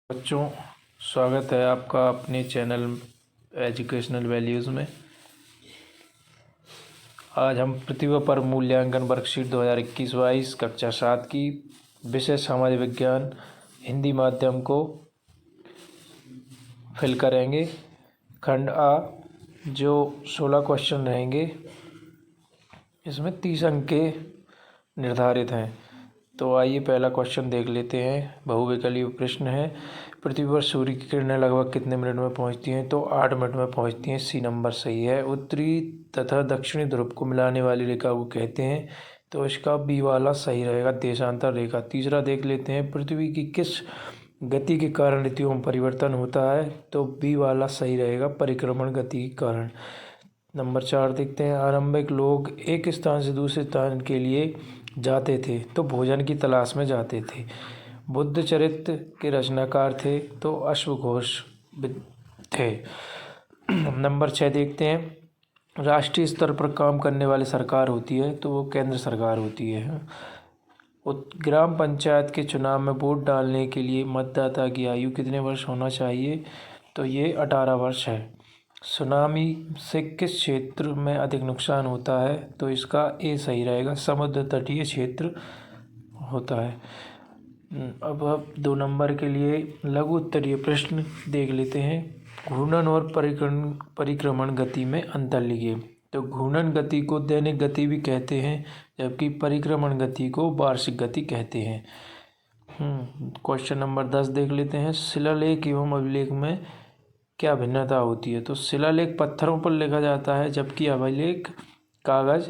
बच्चों, स्वागत है आपका अपने चैनल एजुकेशनल वैल्यूज़ में। आज हम प्रतिभा पर मूल्यांकन वर्कशीट 2021-22 कक्षा 7 की विषय सामाजिक विज्ञान हिंदी माध्यम को फिल करेंगे। खंड आ जो 16 क्वेश्चन रहेंगे, इसमें 30 अंक के निर्धारित हैं। तो आइए पहला क्वेश्चन देख लेते हैं। बहुविकल्पीय प्रश्न है, पृथ्वी पर सूर्य की किरणें लगभग कितने मिनट में पहुंचती हैं? तो 8 मिनट में पहुंचती हैं। सी नंबर सही है। उत्तरी तथा दक्षिणी ध्रुव को मिलाने वाली रेखा को कहते हैं? तो इसका बी वाला सही रहेगा, देशांतर रेखा। तीसरा देख लेते हैं, पृथ्वी की किस गति के कारण ऋतुओं में परिवर्तन होता है? तो बी वाला सही रहेगा, परिक्रमण गति के कारण। नंबर 4 देखते हैं, आरंभिक लोग एक स्थान से दूसरे स्थान के लिए जाते थे तो भोजन की तलाश में जाते थे। बुद्ध चरित्र के रचनाकार थे तो अश्वघोष थे। नंबर 6 देखते हैं, राष्ट्रीय स्तर पर काम करने वाली सरकार होती है तो वो केंद्र सरकार होती है। ग्राम पंचायत के चुनाव में वोट डालने के लिए मतदाता की आयु कितने वर्ष होना चाहिए? तो ये 18 वर्ष है। सुनामी से किस क्षेत्र में अधिक नुकसान होता है? तो इसका ए सही रहेगा, समुद्र तटीय क्षेत्र होता है। अब 2 नंबर के लिए लघु उत्तरीय प्रश्न देख लेते हैं। घूर्णन और परिक्रमण गति में अंतर लिखिए। तो घूर्णन गति को दैनिक गति भी कहते हैं, जबकि परिक्रमण गति को वार्षिक गति कहते हैं। क्वेश्चन नंबर 10 देख लेते हैं, शिलालेख एवं अभिलेख में क्या भिन्नता होती है? तो शिलालेख पत्थरों पर लिखा जाता है, जबकि अभिलेख कागज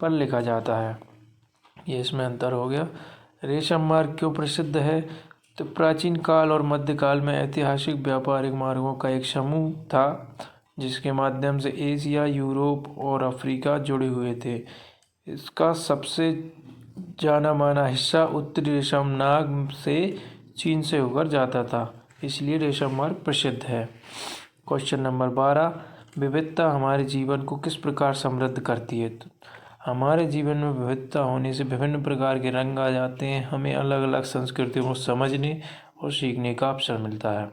पर लिखा जाता है। ये इसमें अंतर हो गया। रेशम मार्ग क्यों प्रसिद्ध है? तो प्राचीन काल और मध्यकाल में ऐतिहासिक व्यापारिक मार्गों का एक समूह था, जिसके माध्यम से एशिया, यूरोप और अफ्रीका जुड़े हुए थे। इसका सबसे जाना माना हिस्सा उत्तरी रेशम नाग से चीन से होकर जाता था, इसलिए रेशम मार्ग प्रसिद्ध है। क्वेश्चन नंबर 12, विविधता हमारे जीवन को किस प्रकार समृद्ध करती है? तो हमारे जीवन में विविधता होने से विभिन्न प्रकार के रंग आ जाते हैं, हमें अलग अलग संस्कृतियों को समझने और सीखने का अवसर मिलता है।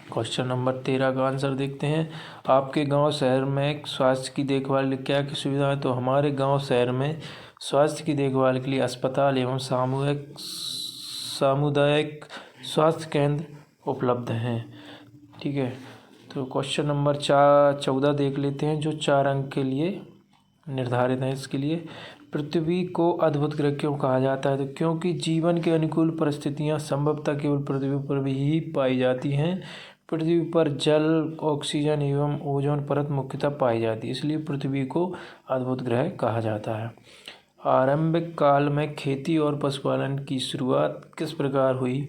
क्वेश्चन नंबर 13 का आंसर देखते हैं, आपके गांव शहर में स्वास्थ्य की देखभाल क्या की सुविधा है? तो हमारे गांव शहर में स्वास्थ्य की देखभाल के लिए अस्पताल एवं सामुदायिक स्वास्थ्य केंद्र उपलब्ध हैं। ठीक है। तो क्वेश्चन नंबर 14 देख लेते हैं, जो 4 अंक के लिए निर्धारित है। इसके लिए, पृथ्वी को अद्भुत ग्रह क्यों कहा जाता है? तो क्योंकि जीवन के अनुकूल परिस्थितियां संभवतः केवल पृथ्वी पर भी ही पाई जाती हैं। पृथ्वी पर जल, ऑक्सीजन एवं ओजोन परत मुख्यतः पाई जाती है, इसलिए पृथ्वी को अद्भुत ग्रह कहा जाता है। आरंभिक काल में खेती और पशुपालन की शुरुआत किस प्रकार हुई?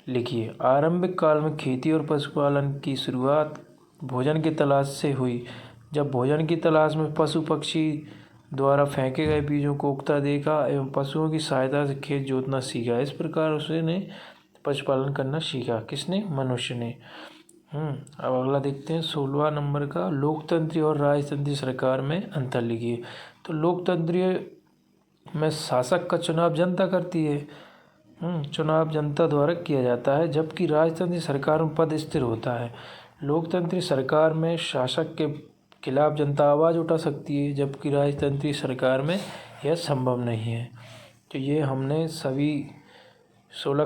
लिखिए। आरंभिक काल में खेती और पशुपालन की शुरुआत भोजन की तलाश से हुई। जब भोजन की तलाश में पशु पक्षी द्वारा फेंके गए बीजों को उगता देखा एवं पशुओं की सहायता से खेत जोतना सीखा, इस प्रकार उसने पशुपालन करना सीखा। किसने? मनुष्य ने। अब अगला देखते हैं 16वां नंबर का, लोकतंत्रीय और राजतंत्रीय सरकार में अंतर लिखिए। तो लोकतंत्रीय में शासक का चुनाव जनता करती है, चुनाव जनता द्वारा किया जाता है, जबकि राजतंत्रीय सरकार में पद स्थिर होता है। लोकतंत्रीय सरकार में शासक के खिलाफ जनता आवाज़ उठा सकती है, जबकि राजतंत्रीय सरकार में यह संभव नहीं है। तो ये हमने सभी 16